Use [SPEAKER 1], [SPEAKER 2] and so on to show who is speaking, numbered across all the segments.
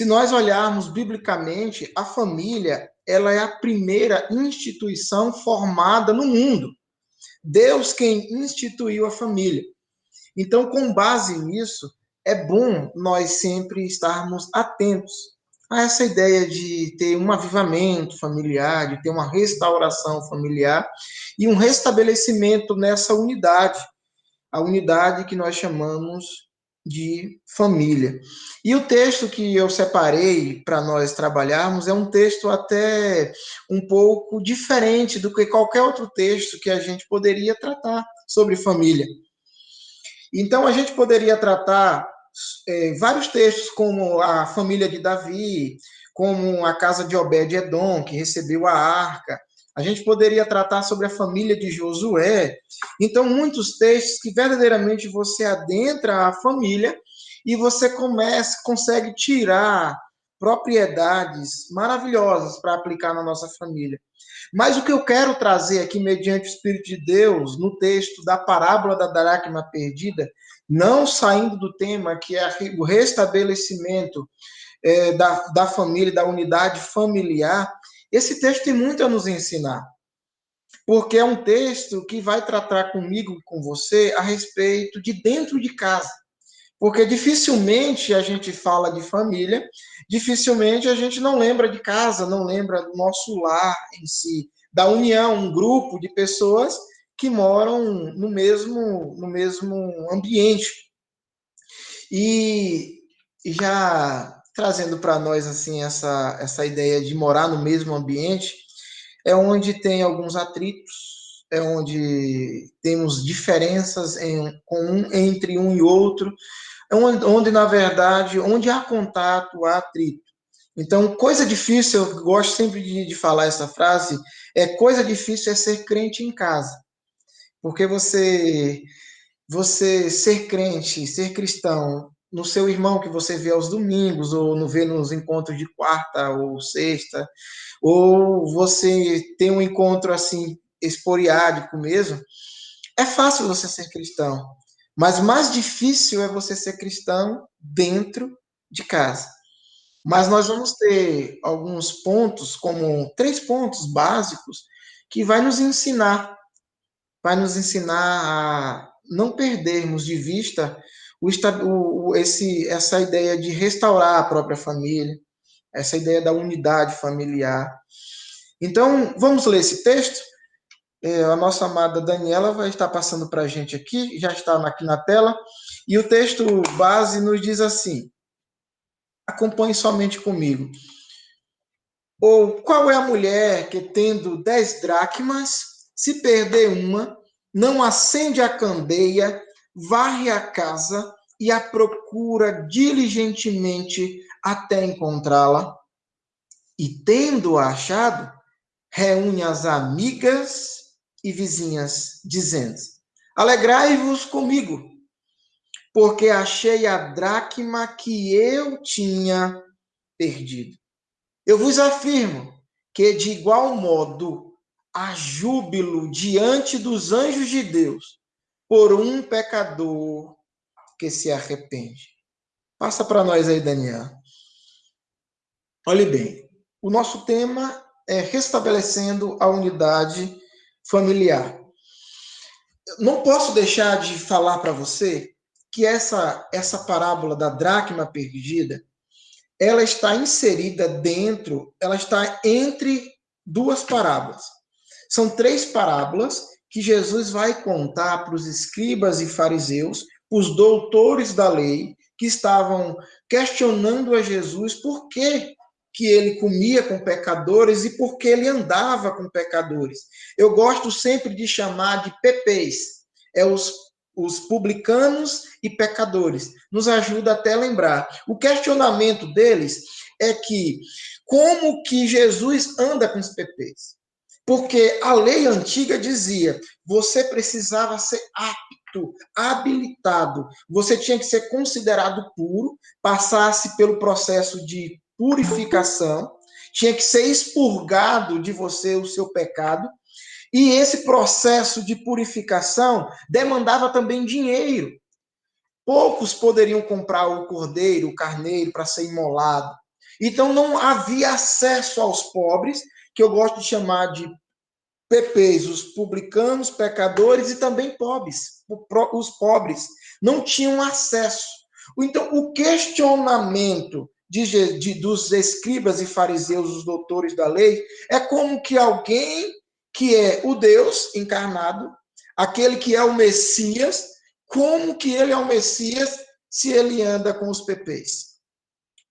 [SPEAKER 1] Se nós olharmos biblicamente, a família, ela é a primeira instituição formada no mundo. Deus quem instituiu a família. Então, com base nisso, é bom nós sempre estarmos atentos a essa ideia de ter um avivamento familiar, de ter uma restauração familiar e um restabelecimento nessa unidade, a unidade que nós chamamos de família. E o texto que eu separei para nós trabalharmos é um texto até um pouco diferente do que qualquer outro texto que a gente poderia tratar sobre família. Então, a gente poderia tratar vários textos, como a família de Davi, como a casa de Obed-Edom, que recebeu a arca. A gente poderia tratar sobre a família de Josué. Então, muitos textos que verdadeiramente você adentra a família e você consegue tirar propriedades maravilhosas para aplicar na nossa família. Mas o que eu quero trazer aqui, mediante o Espírito de Deus, no texto da parábola da dracma perdida, não saindo do tema, que é o restabelecimento da família, da unidade familiar, esse texto tem muito a nos ensinar. Porque é um texto que vai tratar comigo e com você a respeito de dentro de casa. Porque dificilmente a gente fala de família, dificilmente a gente não lembra de casa, não lembra do nosso lar em si, da união, um grupo de pessoas que moram no mesmo ambiente. E já trazendo para nós assim essa ideia de morar no mesmo ambiente, é onde tem alguns atritos, é onde temos diferenças entre um e outro, onde, na verdade, onde há contato, há atrito. Então, coisa difícil, eu gosto sempre de falar essa frase, coisa difícil é ser crente em casa. Porque você ser crente, ser cristão, no seu irmão que você vê aos domingos, ou no vê nos encontros de quarta ou sexta, ou você tem um encontro assim, esporádico mesmo, é fácil você ser cristão. Mas mais difícil é você ser cristão dentro de casa. Mas nós vamos ter alguns pontos, como 3 pontos básicos, que vai nos ensinar a não perdermos de vista essa ideia de restaurar a própria família, essa ideia da unidade familiar. Então, vamos ler esse texto? A nossa amada Daniela vai estar passando para a gente aqui, já está aqui na tela, e o texto base nos diz assim, acompanhe somente comigo. Ou qual é a mulher que, tendo 10 dracmas, se perder uma, não acende a candeia, varre a casa e a procura diligentemente até encontrá-la? E, tendo-a achado, reúne as amigas e vizinhas, dizendo: alegrai-vos comigo, porque achei a dracma que eu tinha perdido. Eu vos afirmo que, de igual modo, há júbilo diante dos anjos de Deus por um pecador que se arrepende. Passa para nós aí, Daniel. Olhe bem, o nosso tema é restabelecendo a unidade familiar. Não posso deixar de falar para você que essa parábola da dracma perdida, ela está inserida ela está entre 2 parábolas. São 3 parábolas que Jesus vai contar para os escribas e fariseus, os doutores da lei, que estavam questionando a Jesus por que ele comia com pecadores e por que ele andava com pecadores. Eu gosto sempre de chamar de PPs, os publicanos e pecadores. Nos ajuda até a lembrar. O questionamento deles é que como que Jesus anda com os PPs? Porque a lei antiga dizia, você precisava ser apto, habilitado, você tinha que ser considerado puro, passasse pelo processo de purificação, tinha que ser expurgado de você o seu pecado, e esse processo de purificação demandava também dinheiro. Poucos poderiam comprar o cordeiro, o carneiro para ser imolado. Então não havia acesso aos pobres, que eu gosto de chamar de PPs, os publicanos, pecadores e também pobres. Os pobres não tinham acesso. Então, o questionamento dos escribas e fariseus, os doutores da lei, é como que alguém que é o Deus encarnado, aquele que é o Messias, como que ele é o Messias se ele anda com os PPs?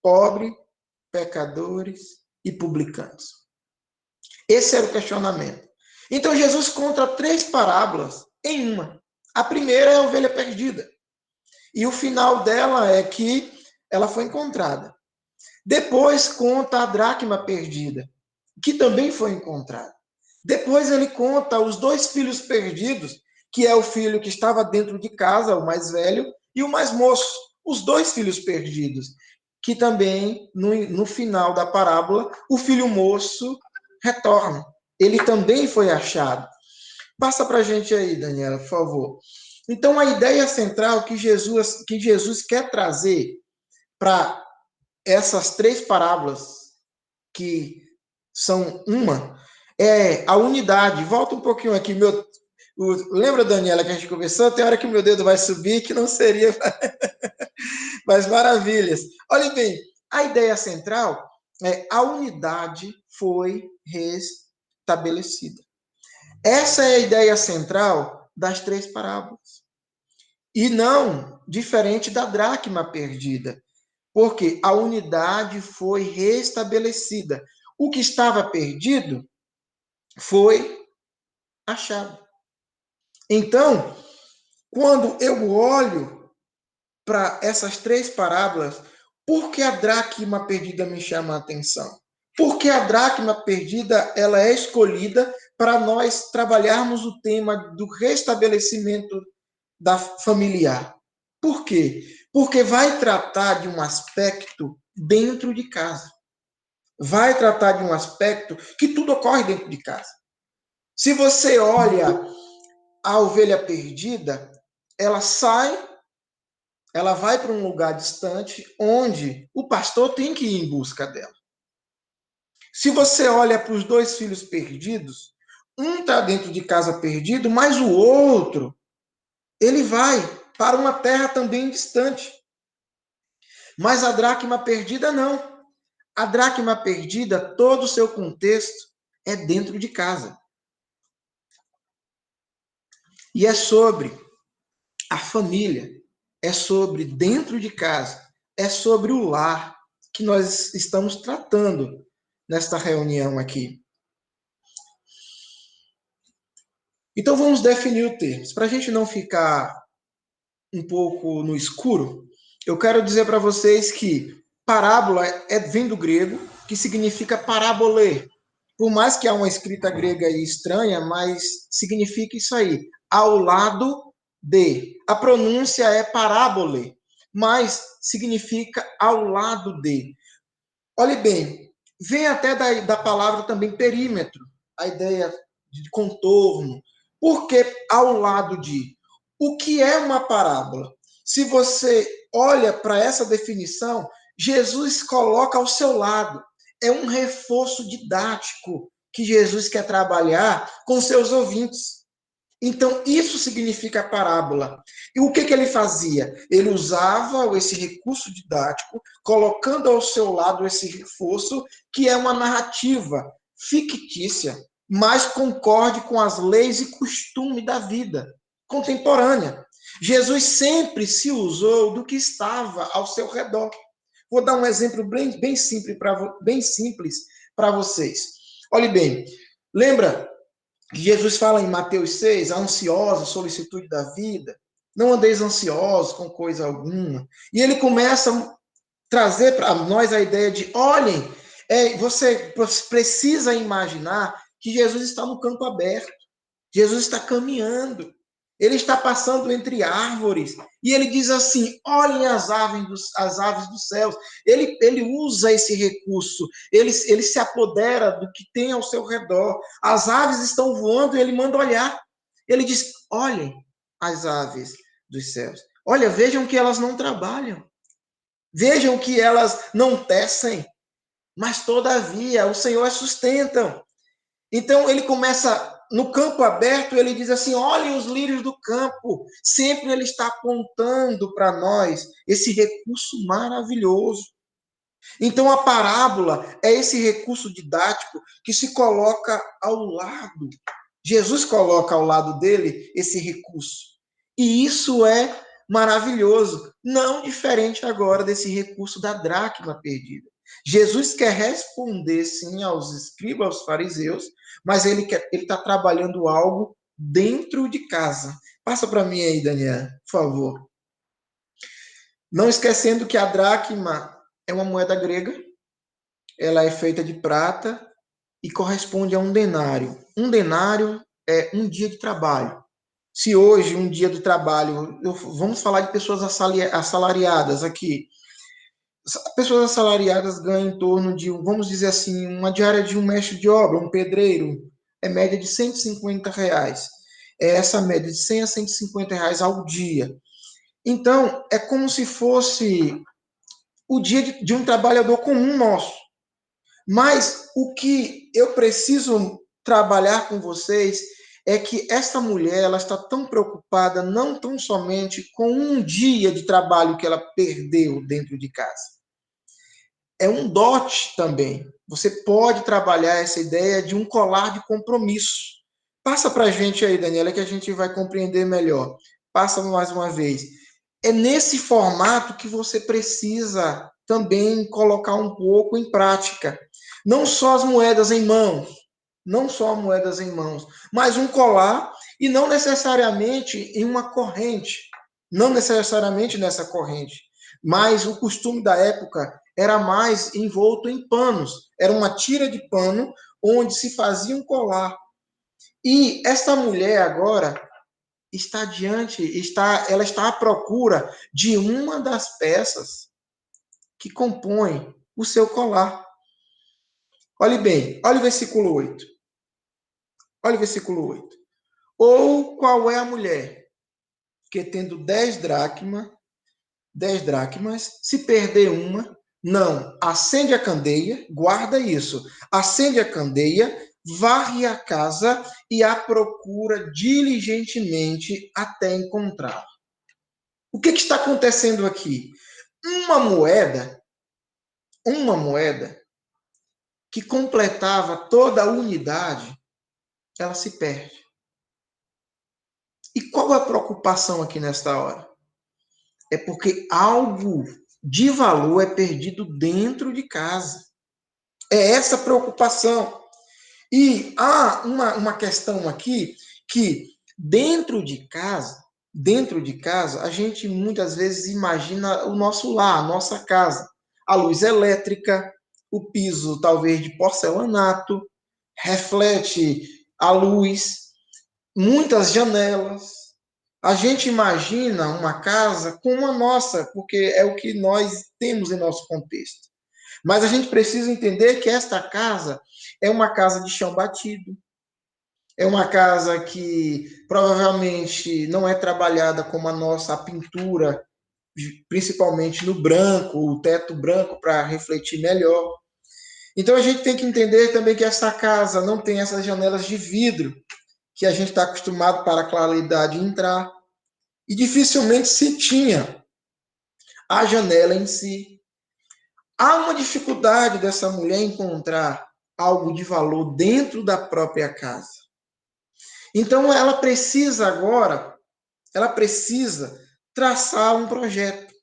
[SPEAKER 1] Pobre, pecadores e publicanos. Esse era o questionamento. Então Jesus conta 3 parábolas em uma. A primeira é a ovelha perdida. E o final dela é que ela foi encontrada. Depois conta a dracma perdida, que também foi encontrada. Depois ele conta os 2 filhos perdidos, que é o filho que estava dentro de casa, o mais velho, e o mais moço, os 2 filhos perdidos, que também, no final da parábola, o filho moço retorna. Ele também foi achado. Passa para a gente aí, Daniela, por favor. Então, a ideia central que Jesus quer trazer para essas 3 parábolas, que são uma, é a unidade. Volta um pouquinho aqui, lembra, Daniela, que a gente conversou? Tem hora que o meu dedo vai subir, que não seria mais maravilhas. Olhem bem, a ideia central é a unidade foi restabelecida. Essa é a ideia central das 3 parábolas. E não diferente da dracma perdida, porque a unidade foi restabelecida. O que estava perdido foi achado. Então, quando eu olho para essas 3 parábolas, por que a dracma perdida me chama a atenção? Porque a dracma perdida ela é escolhida para nós trabalharmos o tema do restabelecimento da familiar. Por quê? Porque vai tratar de um aspecto dentro de casa. Vai tratar de um aspecto que tudo ocorre dentro de casa. Se você olha a ovelha perdida, ela sai, ela vai para um lugar distante, onde o pastor tem que ir em busca dela. Se você olha para os 2 filhos perdidos, um está dentro de casa perdido, mas o outro, ele vai para uma terra também distante. Mas a dracma perdida não. A dracma perdida, todo o seu contexto é dentro de casa. E é sobre a família, é sobre dentro de casa, é sobre o lar que nós estamos tratando nesta reunião aqui. Então vamos definir o termo. Para a gente não ficar um pouco no escuro, eu quero dizer para vocês que parábola vem do grego, que significa parabolê. Por mais que há uma escrita grega estranha, mas significa isso aí, ao lado de. A pronúncia é parábole, mas significa ao lado de. Olhe bem, vem até da palavra também perímetro, a ideia de contorno. Por que ao lado de? O que é uma parábola? Se você olha para essa definição, Jesus coloca ao seu lado. É um reforço didático que Jesus quer trabalhar com seus ouvintes. Então, isso significa parábola. E o que ele fazia? Ele usava esse recurso didático, colocando ao seu lado esse reforço, que é uma narrativa fictícia, mas concorde com as leis e costumes da vida contemporânea. Jesus sempre se usou do que estava ao seu redor. Vou dar um exemplo bem simples para vocês. Olhe bem, lembra Jesus fala em Mateus 6, a ansiosa solicitude da vida, não andeis ansiosos com coisa alguma. E ele começa a trazer para nós a ideia de, olhem, você precisa imaginar que Jesus está no campo aberto, Jesus está caminhando, ele está passando entre árvores, e ele diz assim, olhem as aves dos céus. Ele usa esse recurso, ele se apodera do que tem ao seu redor. As aves estão voando e ele manda olhar. Ele diz, olhem as aves dos céus. Olha, vejam que elas não trabalham. Vejam que elas não tecem. mas todavia o Senhor as sustenta. Então ele começa no campo aberto, ele diz assim: olhem os lírios do campo, sempre ele está apontando para nós esse recurso maravilhoso. Então a parábola é esse recurso didático que se coloca ao lado. Jesus coloca ao lado dele esse recurso. E isso é maravilhoso, não diferente agora desse recurso da dracma perdida. Jesus quer responder sim aos escribas, aos fariseus, mas ele está trabalhando algo dentro de casa. Passa para mim aí, Daniel, por favor. Não esquecendo que a dracma é uma moeda grega, ela é feita de prata e corresponde a um denário. Um denário é um dia de trabalho. Se hoje, um dia de trabalho, vamos falar de pessoas assalariadas aqui. Pessoas assalariadas ganham em torno de, vamos dizer assim, uma diária de um mestre de obra, um pedreiro, é média de R$ 150. É essa média de R$ 100 a R$ 150 ao dia. Então, é como se fosse o dia de um trabalhador comum nosso. Mas o que eu preciso trabalhar com vocês é que essa mulher ela está tão preocupada não tão somente com um dia de trabalho que ela perdeu dentro de casa. É um dote também. Você pode trabalhar essa ideia de um colar de compromisso. Passa para a gente aí, Daniela, que a gente vai compreender melhor. Passa mais uma vez. É nesse formato que você precisa também colocar um pouco em prática. Não só as moedas em mãos, não só moedas em mãos, mas um colar e não necessariamente em uma corrente, não necessariamente nessa corrente, mas o costume da época era mais envolto em panos, era uma tira de pano onde se fazia um colar. E essa mulher agora ela está à procura de uma das peças que compõem o seu colar. Olhe bem, olha o versículo 8. Olha o versículo 8. Ou qual é a mulher que tendo 10 dracmas, se perder uma, não, acende a candeia, guarda isso, acende a candeia, varre a casa e a procura diligentemente até encontrá-la. O que está acontecendo aqui? Uma moeda, uma moeda que completava toda a unidade, ela se perde. E qual é a preocupação aqui nesta hora? É porque algo de valor é perdido dentro de casa. É essa preocupação. E há uma questão aqui que dentro de casa, a gente muitas vezes imagina o nosso lar, a nossa casa. A luz elétrica, o piso talvez de porcelanato, reflete a luz, muitas janelas. A gente imagina uma casa como a nossa, porque é o que nós temos em nosso contexto. Mas a gente precisa entender que esta casa é uma casa de chão batido, é uma casa que provavelmente não é trabalhada como a nossa, a pintura, principalmente no branco, o teto branco para refletir melhor. Então a gente tem que entender também que essa casa não tem essas janelas de vidro que a gente está acostumado para a claridade entrar. E dificilmente se tinha a janela em si. Há uma dificuldade dessa mulher encontrar algo de valor dentro da própria casa. Então ela precisa traçar um projeto,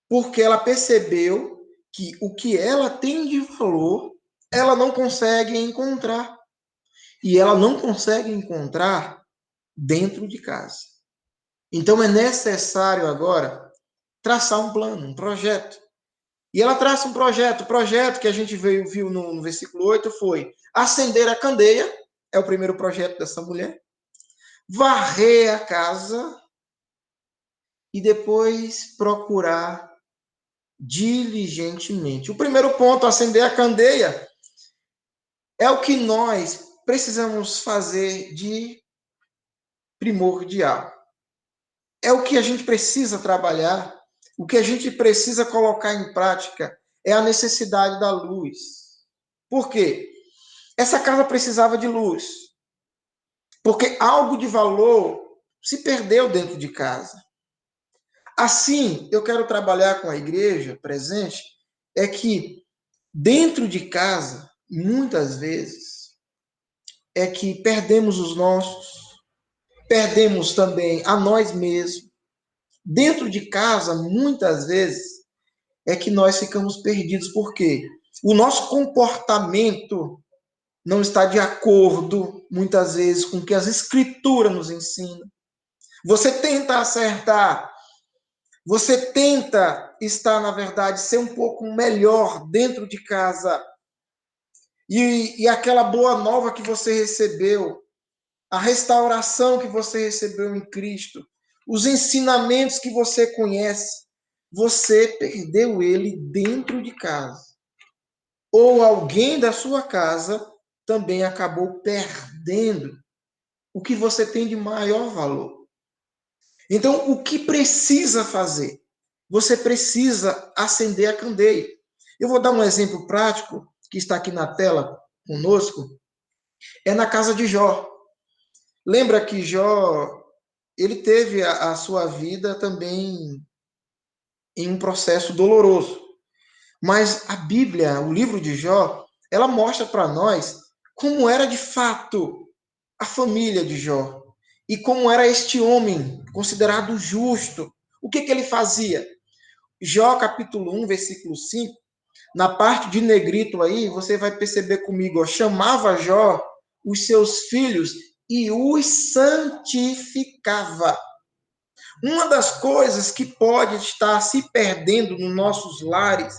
[SPEAKER 1] porque ela percebeu que o que ela tem de valor, ela não consegue encontrar. E ela não consegue encontrar dentro de casa. Então é necessário agora traçar um plano, um projeto. E ela traça um projeto. O projeto que a gente viu no versículo 8 foi acender a candeia, é o primeiro projeto dessa mulher, varrer a casa e depois procurar diligentemente. O primeiro ponto, acender a candeia, é o que nós precisamos fazer de primordial. É o que a gente precisa trabalhar, o que a gente precisa colocar em prática é a necessidade da luz. Por quê? Essa casa precisava de luz, porque algo de valor se perdeu dentro de casa. Assim, eu quero trabalhar com a igreja presente, é que dentro de casa, muitas vezes, é que perdemos os nossos, perdemos também a nós mesmos. Dentro de casa, muitas vezes, é que nós ficamos perdidos, porque o nosso comportamento não está de acordo, muitas vezes, com o que as escrituras nos ensinam. Você tenta acertar, você tenta estar, na verdade, ser um pouco melhor dentro de casa. E aquela boa nova que você recebeu, a restauração que você recebeu em Cristo, os ensinamentos que você conhece, você perdeu ele dentro de casa. Ou alguém da sua casa também acabou perdendo o que você tem de maior valor. Então, o que precisa fazer? Você precisa acender a candeia. Eu vou dar um exemplo prático que está aqui na tela conosco. É na casa de Jó. Lembra que Jó, ele teve a sua vida também em um processo doloroso. Mas a Bíblia, o livro de Jó, ela mostra para nós como era de fato a família de Jó e como era este homem considerado justo. O que ele fazia? Jó, capítulo 1, versículo 5, na parte de negrito aí, você vai perceber comigo, ó, chamava Jó os seus filhos e os santificava. Uma das coisas que pode estar se perdendo nos nossos lares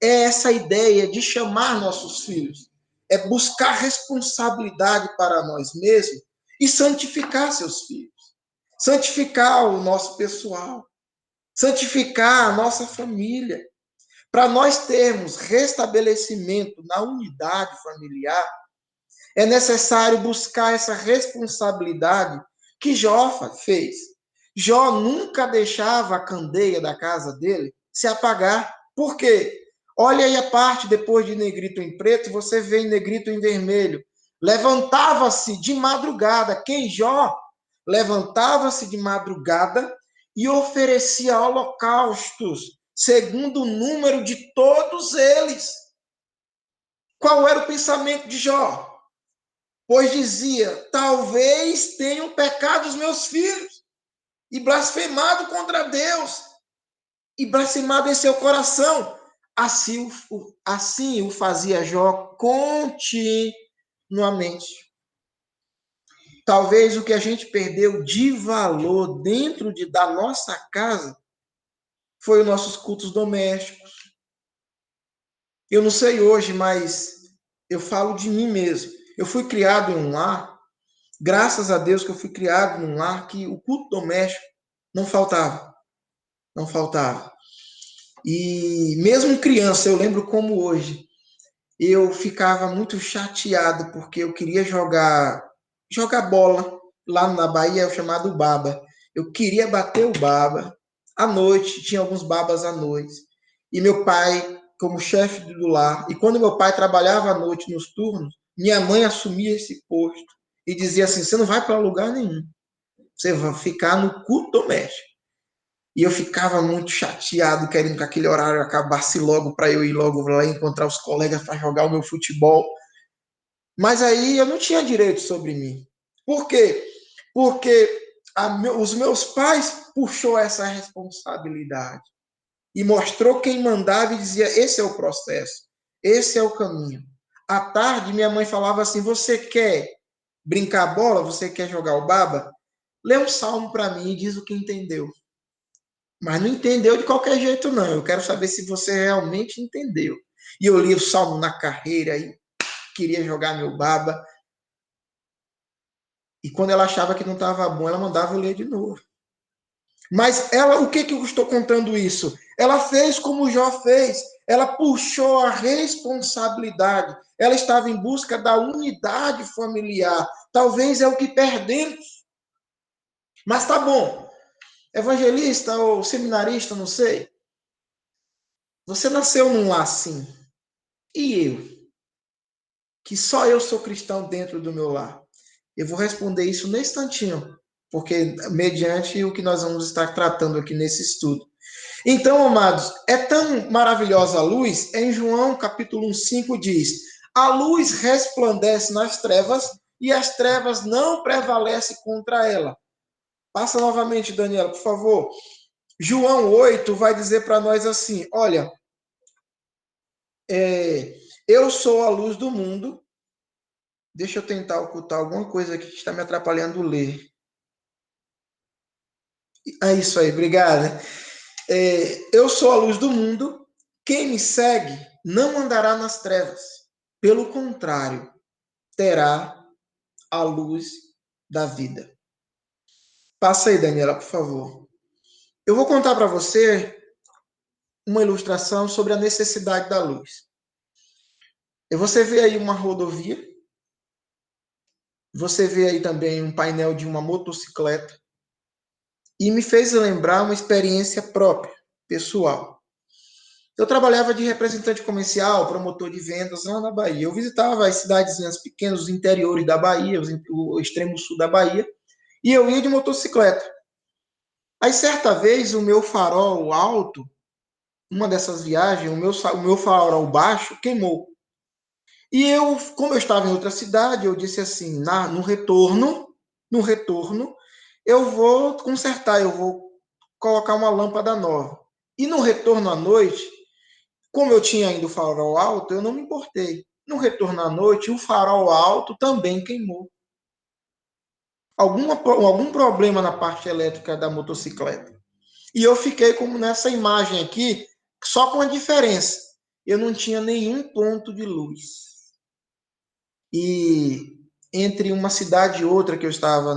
[SPEAKER 1] é essa ideia de chamar nossos filhos, é buscar responsabilidade para nós mesmos e santificar seus filhos, santificar o nosso pessoal, santificar a nossa família. Para nós termos restabelecimento na unidade familiar, é necessário buscar essa responsabilidade que Jó fez. Jó nunca deixava a candeia da casa dele se apagar. Por quê? Olha aí a parte depois de negrito em preto, você vê em negrito em vermelho. Levantava-se de madrugada. Quem? Jó? Levantava-se de madrugada e oferecia holocaustos, segundo o número de todos eles. Qual era o pensamento de Jó? Pois dizia: talvez tenham pecado os meus filhos e blasfemado contra Deus e blasfemado em seu coração. Assim o fazia Jó continuamente. Talvez o que a gente perdeu de valor dentro da nossa casa foi os nossos cultos domésticos. Eu não sei hoje, mas eu falo de mim mesmo. Eu fui criado em um lar, graças a Deus que eu fui criado num lar que o culto doméstico não faltava. Não faltava. E mesmo criança, eu lembro como hoje, eu ficava muito chateado porque eu queria jogar bola. Lá na Bahia é o chamado baba. Eu queria bater o baba à noite, tinha alguns babas à noite. E meu pai, como chefe do lar, e quando meu pai trabalhava à noite nos turnos, minha mãe assumia esse posto e dizia assim: você não vai para lugar nenhum, você vai ficar no culto doméstico. E eu ficava muito chateado, querendo que aquele horário acabasse logo para eu ir logo lá encontrar os colegas para jogar o meu futebol. Mas aí eu não tinha direito sobre mim. Por quê? Porque os meus pais puxou essa responsabilidade e mostrou quem mandava e dizia: esse é o processo, esse é o caminho. À tarde, minha mãe falava assim: você quer brincar bola? Você quer jogar o baba? Lê um salmo para mim e diz o que entendeu. Mas não entendeu de qualquer jeito, não. Eu quero saber se você realmente entendeu. E eu li o salmo na carreira e queria jogar meu baba. E quando ela achava que não estava bom, ela mandava eu ler de novo. Mas ela, o que eu estou contando isso? Ela fez como Jó fez. Ela puxou a responsabilidade. Ela estava em busca da unidade familiar. Talvez é o que perdemos. Mas tá bom. Evangelista ou seminarista, não sei. Você nasceu num lar assim. E eu? Que só eu sou cristão dentro do meu lar. Eu vou responder isso nesse instantinho, porque mediante o que nós vamos estar tratando aqui nesse estudo. Então, amados, é tão maravilhosa a luz, em João capítulo 5 diz: a luz resplandece nas trevas e as trevas não prevalecem contra ela. Passa novamente, Daniela, por favor. João 8 vai dizer para nós assim: olha, eu sou a luz do mundo. Deixa eu tentar ocultar alguma coisa aqui que está me atrapalhando ler. É isso aí, obrigada. Eu sou a luz do mundo. Quem me segue não andará nas trevas. Pelo contrário, terá a luz da vida. Passa aí, Daniela, por favor. Eu vou contar para você uma ilustração sobre a necessidade da luz. Você vê aí uma rodovia, você vê aí também um painel de uma motocicleta, e me fez lembrar uma experiência própria, pessoal. Eu trabalhava de representante comercial, promotor de vendas lá na Bahia. Eu visitava as cidadezinhas pequenas, os interiores da Bahia, o extremo sul da Bahia, e eu ia de motocicleta. Aí, certa vez, o meu farol alto, uma dessas viagens, o meu farol baixo queimou. E eu, como eu estava em outra cidade, eu disse assim, no retorno, eu vou consertar, eu vou colocar uma lâmpada nova. E no retorno à noite, como eu tinha ainda o farol alto, eu não me importei. No retorno à noite, o farol alto também queimou. Algum problema na parte elétrica da motocicleta. E eu fiquei como nessa imagem aqui, só com a diferença. Eu não tinha nenhum ponto de luz. E entre uma cidade e outra que eu estava,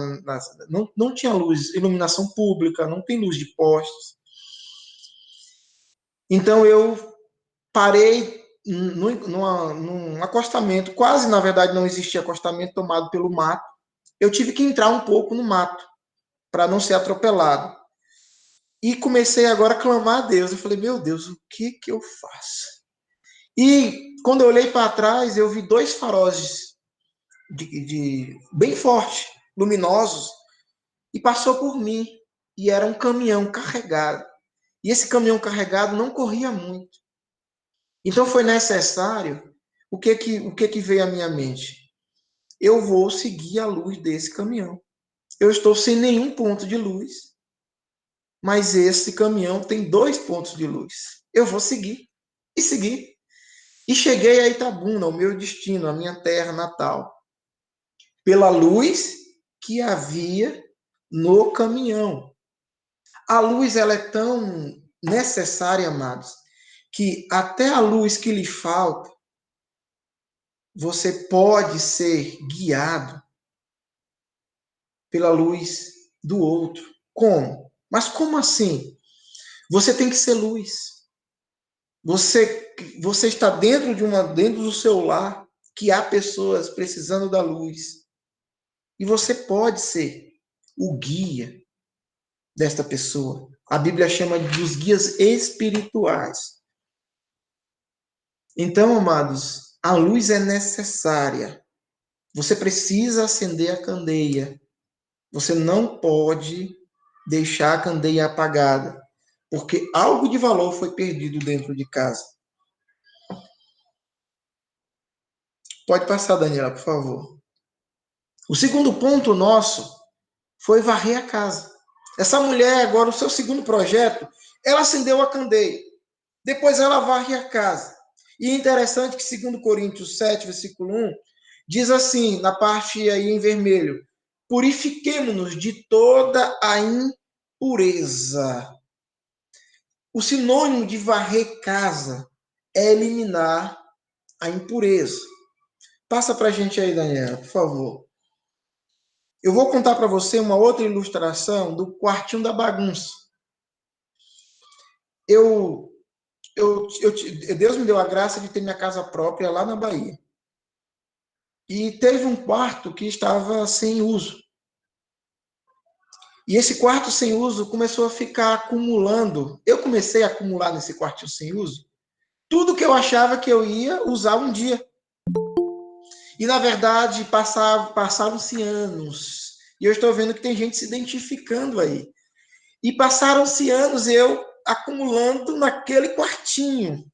[SPEAKER 1] não tinha luz, iluminação pública, não tem luz de postes. Então eu parei num acostamento, quase na verdade não existia acostamento tomado pelo mato. Eu tive que entrar um pouco no mato para não ser atropelado. E comecei agora a clamar a Deus. Eu falei, meu Deus, o que eu faço? E quando eu olhei para trás, eu vi dois faróis bem fortes, luminosos, e passou por mim. E era um caminhão carregado. E esse caminhão carregado não corria muito. Então foi necessário. O que veio à minha mente? Eu vou seguir a luz desse caminhão. Eu estou sem nenhum ponto de luz, mas esse caminhão tem 2 pontos de luz. Eu vou seguir. E seguir. E cheguei a Itabuna, o meu destino, a minha terra natal, pela luz que havia no caminhão. A luz ela é tão necessária, amados, que até a luz que lhe falta, você pode ser guiado pela luz do outro. Como? Mas como assim? Você tem que ser luz. Você está dentro do seu lar que há pessoas precisando da luz. E você pode ser o guia desta pessoa. A Bíblia chama dos guias espirituais. Então, amados, a luz é necessária. Você precisa acender a candeia. Você não pode deixar a candeia apagada, porque algo de valor foi perdido dentro de casa. Pode passar, Daniela, por favor. O segundo ponto nosso foi varrer a casa. Essa mulher, agora, o seu segundo projeto, ela acendeu a candeia. Depois ela varre a casa. E é interessante que, segundo Coríntios 7, versículo 1, diz assim, na parte aí em vermelho, purifiquemo-nos de toda a impureza. O sinônimo de varrer casa é eliminar a impureza. Passa para a gente aí, Daniela, por favor. Eu vou contar para você uma outra ilustração do quartinho da bagunça. Deus me deu a graça de ter minha casa própria lá na Bahia. E teve um quarto que estava sem uso. E esse quarto sem uso começou a ficar acumulando. Eu comecei a acumular nesse quartinho sem uso tudo que eu achava que eu ia usar um dia. E, na verdade, passaram-se anos. E eu estou vendo que tem gente se identificando aí. E passaram-se anos eu acumulando naquele quartinho.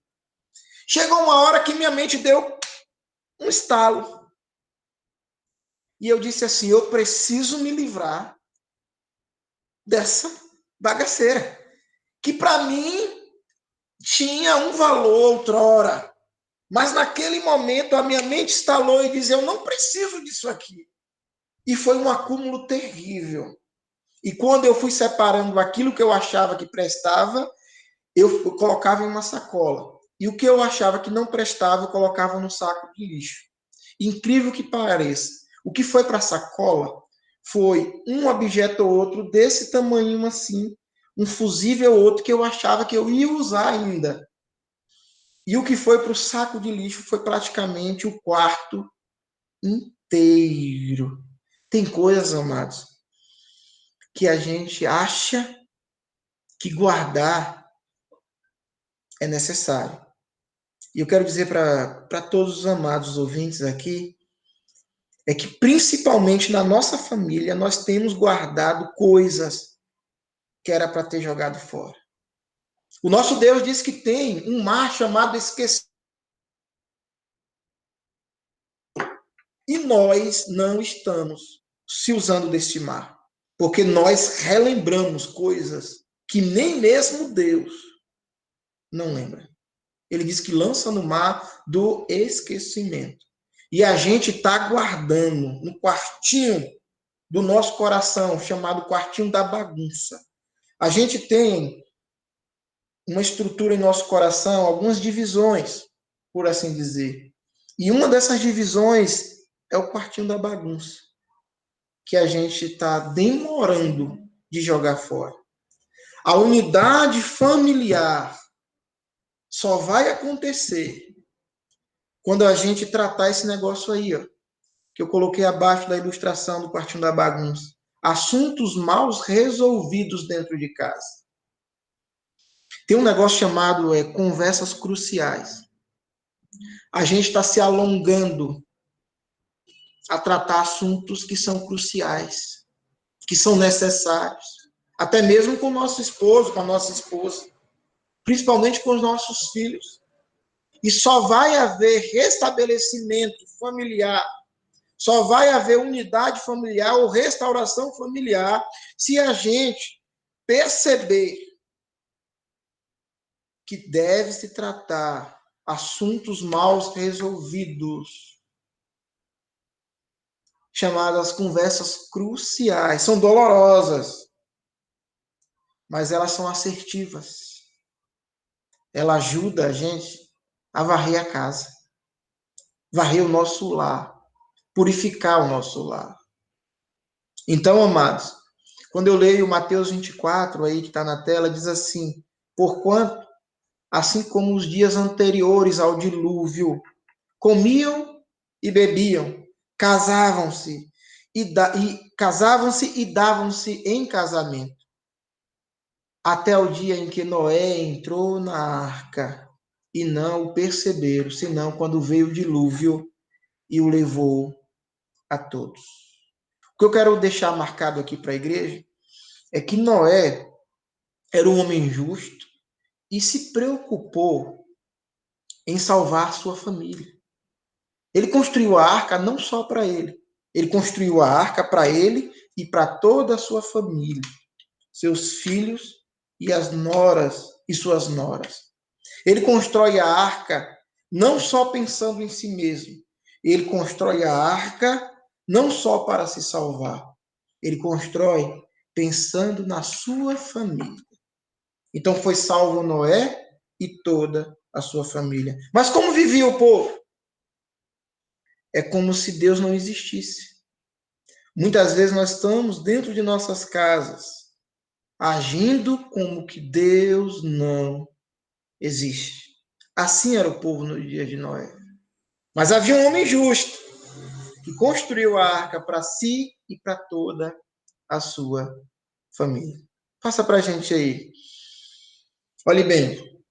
[SPEAKER 1] Chegou uma hora que minha mente deu um estalo. E eu disse assim, eu preciso me livrar dessa bagaceira. Que para mim tinha um valor outrora. Mas naquele momento a minha mente estalou e disse, eu não preciso disso aqui. E foi um acúmulo terrível. E quando eu fui separando aquilo que eu achava que prestava, eu colocava em uma sacola. E o que eu achava que não prestava, eu colocava no saco de lixo. Incrível que pareça, o que foi para a sacola foi um objeto ou outro desse tamanho assim, um fusível ou outro que eu achava que eu ia usar ainda. E o que foi para o saco de lixo foi praticamente o quarto inteiro. Tem coisas, amados, que a gente acha que guardar é necessário. E eu quero dizer para todos os amados ouvintes aqui, é que principalmente na nossa família nós temos guardado coisas que era para ter jogado fora. O nosso Deus diz que tem um mar chamado esquecimento. E nós não estamos se usando deste mar. Porque nós relembramos coisas que nem mesmo Deus não lembra. Ele diz que lança no mar do esquecimento. E a gente está guardando no quartinho do nosso coração, chamado quartinho da bagunça. A gente tem uma estrutura em nosso coração, algumas divisões, por assim dizer. E uma dessas divisões é o quartinho da bagunça, que a gente está demorando de jogar fora. A unidade familiar só vai acontecer quando a gente tratar esse negócio aí, ó, que eu coloquei abaixo da ilustração do quartinho da bagunça. Assuntos mal resolvidos dentro de casa. Tem um negócio chamado conversas cruciais. A gente está se alongando a tratar assuntos que são cruciais, que são necessários. Até mesmo com o nosso esposo, com a nossa esposa. Principalmente com os nossos filhos. E só vai haver restabelecimento familiar, só vai haver unidade familiar ou restauração familiar se a gente perceber que deve se tratar assuntos mal resolvidos, chamadas conversas cruciais. São dolorosas, mas elas são assertivas. Ela ajuda a gente a varrer a casa, varrer o nosso lar, purificar o nosso lar. Então, amados, quando eu leio Mateus 24, aí que está na tela, diz assim, porquanto, assim como os dias anteriores ao dilúvio, comiam e bebiam, casavam-se e davam-se em casamento, até o dia em que Noé entrou na arca, e não o perceberam, senão quando veio o dilúvio e o levou a todos. O que eu quero deixar marcado aqui para a igreja é que Noé era um homem justo e se preocupou em salvar sua família. Ele construiu a arca não só para ele construiu a arca para ele e para toda a sua família, seus filhos e as noras e suas noras. Ele constrói a arca não só pensando em si mesmo, ele constrói a arca não só para se salvar, ele constrói pensando na sua família. Então foi salvo Noé e toda a sua família. Mas como vivia o povo? É como se Deus não existisse. Muitas vezes nós estamos dentro de nossas casas, agindo como que Deus não existe. Assim era o povo no dia de Noé. Mas havia um homem justo que construiu a arca para si e para toda a sua família. Passa para a gente aí. Olhe bem,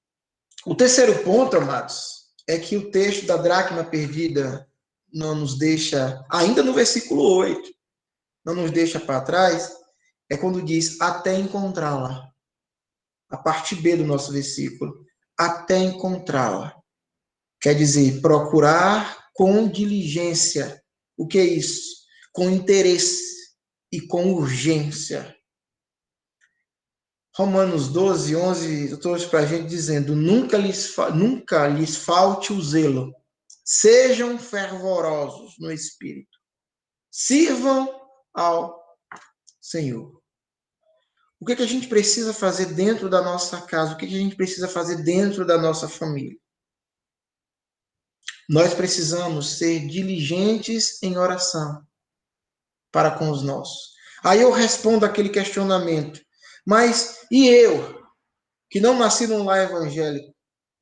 [SPEAKER 1] O terceiro ponto, amados, é que o texto da dracma perdida não nos deixa, ainda no versículo 8, não nos deixa para trás, é quando diz até encontrá-la. A parte B do nosso versículo, até encontrá-la. Quer dizer, procurar com diligência. O que é isso? Com interesse e com urgência. Romanos 12, 11, eu trouxe para a gente dizendo: nunca lhes falte o zelo, sejam fervorosos no espírito, sirvam ao Senhor. O que, que a gente precisa fazer dentro da nossa casa? O que, que a gente precisa fazer dentro da nossa família? Nós precisamos ser diligentes em oração para com os nossos. Aí eu respondo aquele questionamento: mas e eu, que não nasci num lar evangélico?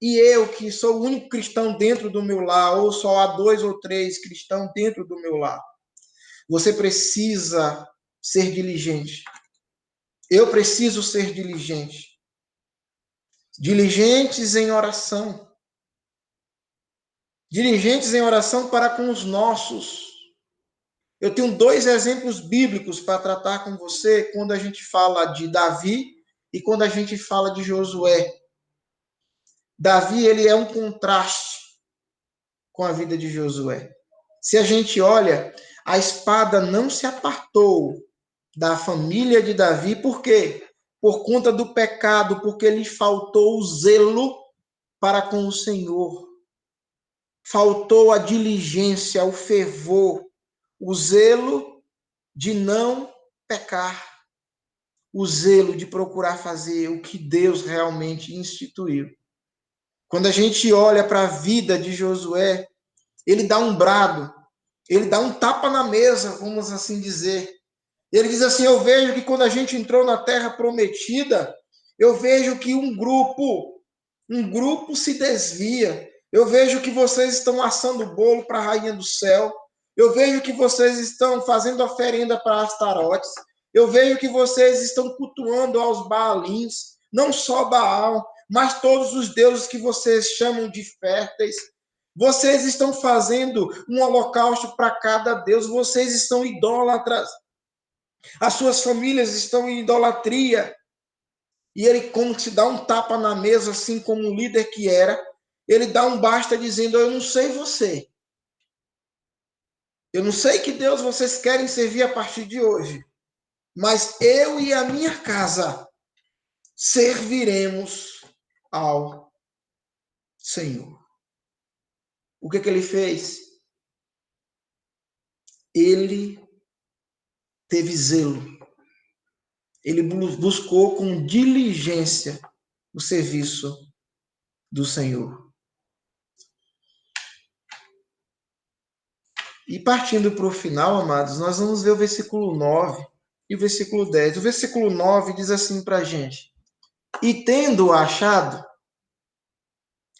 [SPEAKER 1] E eu, que sou o único cristão dentro do meu lar, ou só há 2 ou 3 cristãos dentro do meu lar? Você precisa ser diligente. Eu preciso ser diligente. Diligentes em oração. Diligentes em oração para com os nossos. Eu tenho 2 exemplos bíblicos para tratar com você quando a gente fala de Davi e quando a gente fala de Josué. Davi, ele é um contraste com a vida de Josué. Se a gente olha, a espada não se apartou da família de Davi, por quê? Por conta do pecado, porque lhe faltou o zelo para com o Senhor. Faltou a diligência, o fervor, o zelo de não pecar, o zelo de procurar fazer o que Deus realmente instituiu. Quando a gente olha para a vida de Josué, ele dá um brado, ele dá um tapa na mesa, vamos assim dizer. Ele diz assim: eu vejo que quando a gente entrou na terra prometida, eu vejo que um grupo se desvia. Eu vejo que vocês estão assando bolo para a rainha do céu. Eu vejo que vocês estão fazendo oferenda para Astarotes. Eu vejo que vocês estão cultuando aos Baalins, não só Baal, mas todos os deuses que vocês chamam de férteis. Vocês estão fazendo um holocausto para cada deus, vocês estão idólatras. As suas famílias estão em idolatria. E ele, como se dá um tapa na mesa, assim como um líder que era, ele dá um basta dizendo: eu não sei você. Eu não sei que Deus vocês querem servir a partir de hoje. Mas eu e a minha casa serviremos ao Senhor. O que ele fez? Ele teve zelo. Ele buscou com diligência o serviço do Senhor. E partindo para o final, amados, nós vamos ver o versículo 9 e o versículo 10. O versículo 9 diz assim para a gente: e tendo achado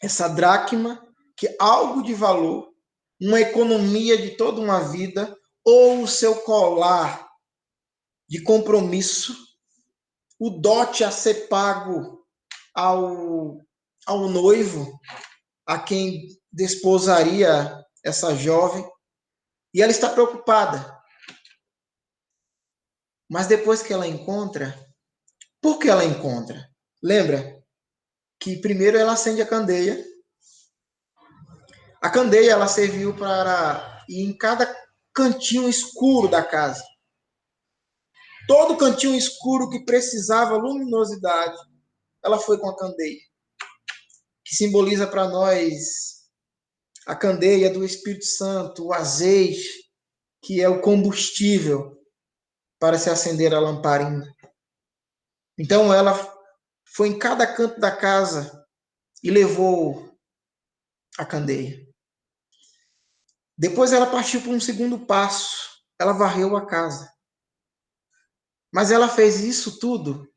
[SPEAKER 1] essa dracma, que é algo de valor, uma economia de toda uma vida, ou o seu colar de compromisso, o dote a ser pago ao noivo, a quem desposaria essa jovem, e ela está preocupada. Mas depois que ela encontra, por que ela encontra? Lembra que primeiro ela acende a candeia. A candeia ela serviu para ir em cada cantinho escuro da casa. Todo cantinho escuro que precisava luminosidade, ela foi com a candeia, que simboliza para nós a candeia do Espírito Santo, o azeite, que é o combustível para se acender a lamparina. Então ela foi em cada canto da casa e levou a candeia. Depois ela partiu para um segundo passo. Ela varreu a casa. Mas ela fez isso tudo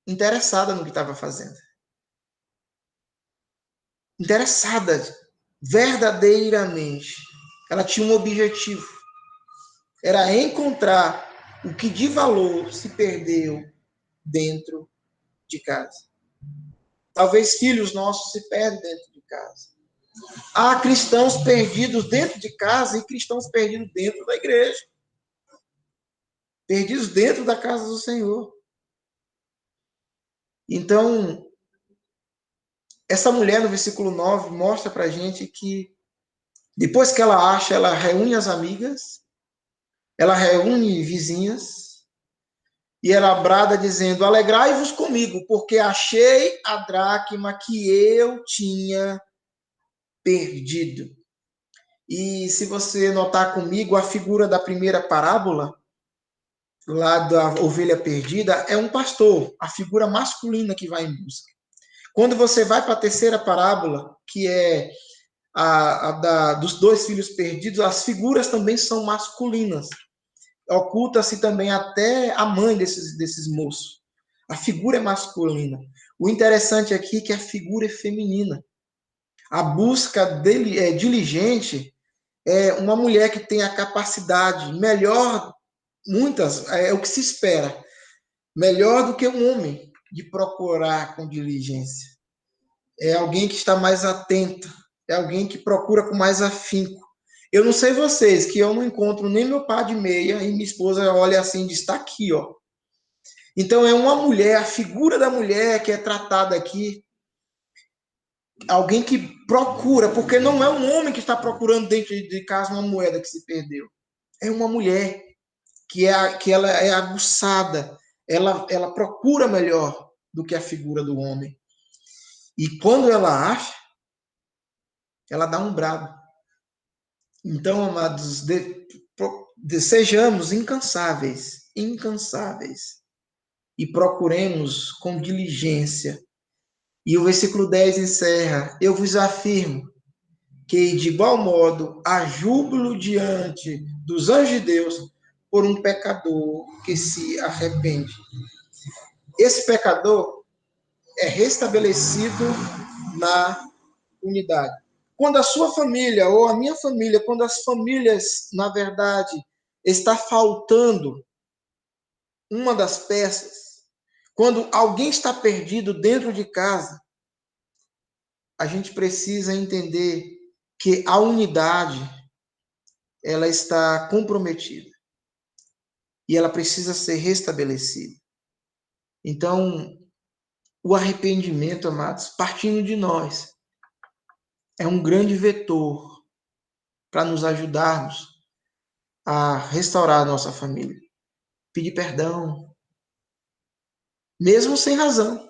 [SPEAKER 1] interessada no que estava fazendo. Interessada verdadeiramente. Ela tinha um objetivo. Era encontrar o que de valor se perdeu dentro de casa. Talvez filhos nossos se perdem dentro de casa. Há cristãos perdidos dentro de casa e cristãos perdidos dentro da igreja. Perdidos dentro da casa do Senhor. Então, essa mulher no versículo 9 mostra pra gente que depois que ela acha, ela reúne as amigas, ela reúne vizinhas e ela brada dizendo: alegrai-vos comigo, porque achei a dracma que eu tinha perdido. E se você notar comigo, a figura da primeira parábola, lá da ovelha perdida, é um pastor, a figura masculina que vai em busca. Quando você vai para a terceira parábola, que é dos dois filhos perdidos, as figuras também são masculinas. Oculta-se também até a mãe desses moços. A figura é masculina. O interessante aqui é que a figura é feminina. A busca dele é diligente, é uma mulher que tem a capacidade melhor, muitas, é o que se espera, melhor do que um homem, de procurar com diligência. É alguém que está mais atento, é alguém que procura com mais afinco. Eu não sei vocês, que eu não encontro nem meu par de meia e minha esposa olha assim e diz, está aqui, ó. Então é uma mulher, a figura da mulher que é tratada aqui, alguém que procura, porque não é um homem que está procurando dentro de casa uma moeda que se perdeu. É uma mulher que ela é aguçada, ela procura melhor do que a figura do homem. E quando ela acha, ela dá um brado. Então, amados, sejamos incansáveis, incansáveis, e procuremos com diligência. E o versículo 10 encerra: eu vos afirmo que, de igual modo, há júbilo diante dos anjos de Deus por um pecador que se arrepende. Esse pecador é restabelecido na unidade. Quando a sua família ou a minha família, quando as famílias, na verdade, está faltando uma das peças, quando alguém está perdido dentro de casa, a gente precisa entender que a unidade ela está comprometida e ela precisa ser restabelecida. Então, o arrependimento, amados, partindo de nós, é um grande vetor para nos ajudarmos a restaurar a nossa família. Pedir perdão, mesmo sem razão.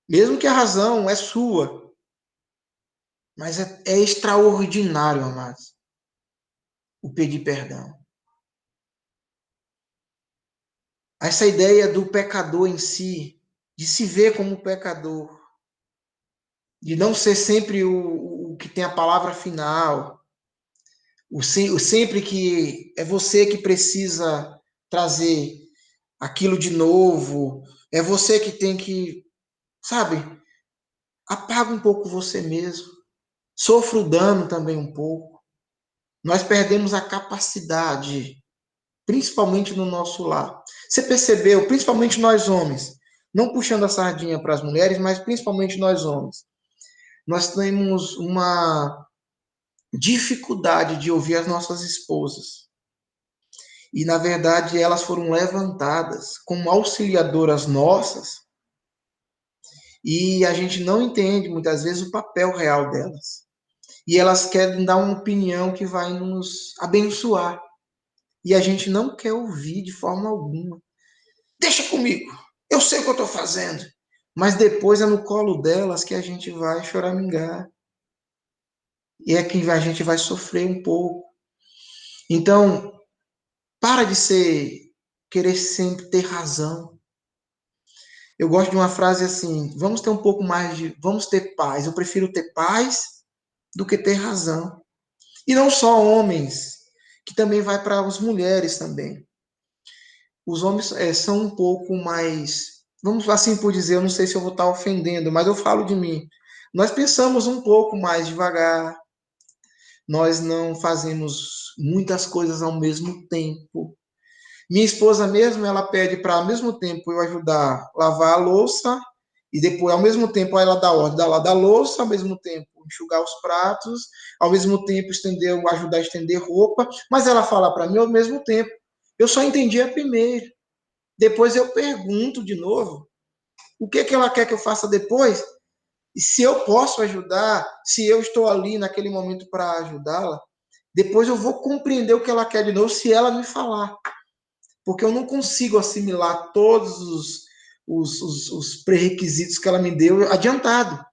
[SPEAKER 1] Mesmo que a razão é sua. Mas é extraordinário, amados, o pedir perdão. Essa ideia do pecador em si, de se ver como pecador, de não ser sempre o que tem a palavra final, o sempre que é você que precisa trazer aquilo de novo, é você que tem que, sabe, apaga um pouco você mesmo, sofra o dano também um pouco. Nós perdemos a capacidade, principalmente no nosso lar. Você percebeu, principalmente nós homens, não puxando a sardinha para as mulheres, mas principalmente nós homens, nós temos uma dificuldade de ouvir as nossas esposas. E, na verdade, elas foram levantadas como auxiliadoras nossas e a gente não entende, muitas vezes, o papel real delas. E elas querem dar uma opinião que vai nos abençoar. E a gente não quer ouvir de forma alguma. Deixa comigo, eu sei o que eu estou fazendo. Mas depois é no colo delas que a gente vai choramingar. E é que a gente vai sofrer um pouco. Então, para de querer sempre ter razão. Eu gosto de uma frase assim: vamos ter um pouco mais vamos ter paz. Eu prefiro ter paz do que ter razão. E não só homens, que também vai para as mulheres também. Os homens são um pouco mais, vamos assim por dizer, eu não sei se eu vou estar ofendendo, mas eu falo de mim. Nós pensamos um pouco mais devagar, nós não fazemos muitas coisas ao mesmo tempo. Minha esposa mesmo, ela pede para ao mesmo tempo eu ajudar a lavar a louça E depois, ao mesmo tempo, ela dá ordem da lavar da louça, ao mesmo tempo enxugar os pratos, ao mesmo tempo ajudar a estender roupa, mas ela fala para mim ao mesmo tempo. Eu só entendi a primeira. Depois eu pergunto de novo o que ela quer que eu faça depois, e se eu posso ajudar, se eu estou ali naquele momento para ajudá-la, depois eu vou compreender o que ela quer de novo se ela me falar. Porque eu não consigo assimilar todos os pré-requisitos que ela me deu adiantado.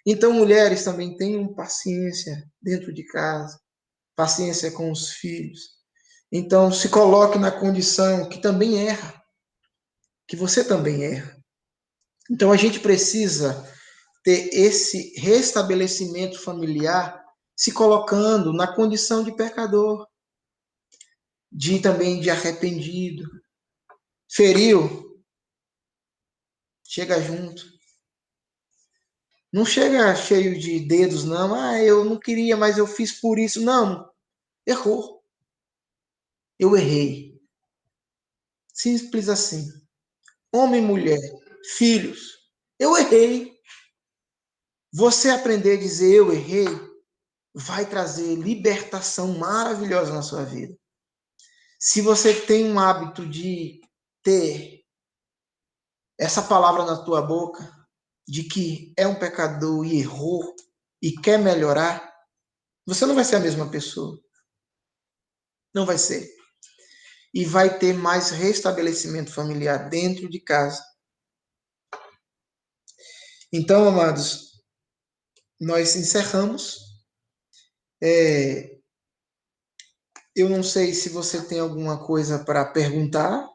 [SPEAKER 1] Então, mulheres também tenham paciência dentro de casa, paciência com os filhos. Então, se coloque na condição que também erra, que você também erra. Então, a gente precisa ter esse restabelecimento familiar se colocando na condição de pecador, de também de arrependido. Feriu, chega junto. Não chega cheio de dedos, não. Ah, eu não queria, mas eu fiz por isso. Não, errou. Eu errei. Simples assim. Homem e mulher, filhos, eu errei. Você aprender a dizer eu errei vai trazer libertação maravilhosa na sua vida. Se você tem um hábito de ter essa palavra na tua boca, de que é um pecador e errou e quer melhorar, você não vai ser a mesma pessoa. Não vai ser. E vai ter mais restabelecimento familiar dentro de casa. Então, amados, nós encerramos. Eu não sei se você tem alguma coisa para perguntar,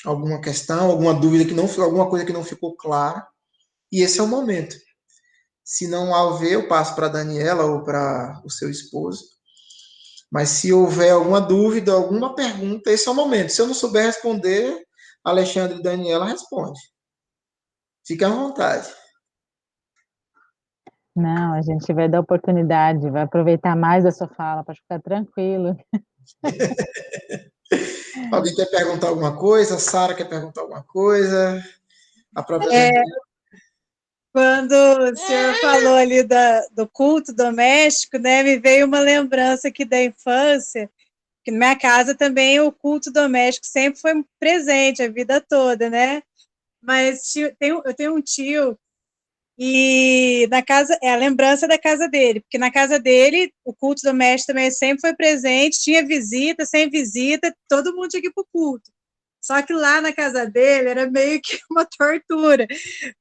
[SPEAKER 1] alguma questão, alguma dúvida que não, alguma coisa que não ficou clara. E esse é o momento. Se não houver, eu passo para a Daniela ou para o seu esposo. Mas se houver alguma dúvida, alguma pergunta, esse é o momento. Se eu não souber responder, Alexandre e Daniela responde. Fique à vontade.
[SPEAKER 2] Não, a gente vai dar oportunidade, vai aproveitar mais da sua fala, para ficar tranquilo.
[SPEAKER 1] Alguém quer perguntar alguma coisa? A Sara quer perguntar alguma coisa? A própria
[SPEAKER 3] Quando o senhor falou ali do culto doméstico, né, me veio uma lembrança aqui da infância, que na minha casa também o culto doméstico sempre foi presente a vida toda, né? Mas eu tenho um tio e na casa, é a lembrança da casa dele, porque na casa dele o culto doméstico também sempre foi presente, tinha visita, sem visita, todo mundo tinha que ir para o culto. Só que lá na casa dele era meio que uma tortura,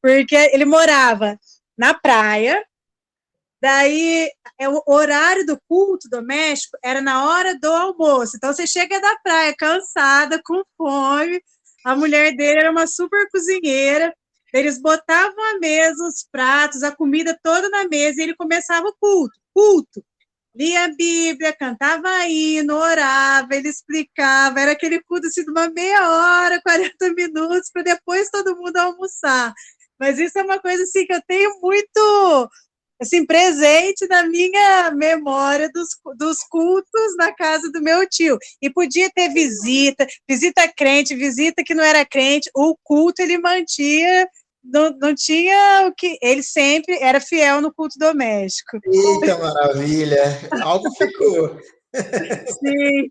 [SPEAKER 3] porque ele morava na praia, daí o horário do culto doméstico era na hora do almoço. Então você chega da praia cansada, com fome, a mulher dele era uma super cozinheira, eles botavam a mesa, os pratos, a comida toda na mesa e ele começava o culto. Lia a Bíblia, cantava hino, orava, ele explicava, era aquele culto assim de uma meia hora, 40 minutos, para depois todo mundo almoçar. Mas isso é uma coisa assim que eu tenho muito assim, presente na minha memória dos cultos na casa do meu tio. E podia ter visita crente, visita que não era crente, o culto ele mantinha, não tinha o que. Ele sempre era fiel no culto doméstico.
[SPEAKER 1] Eita, maravilha! Algo ficou.
[SPEAKER 3] Sim.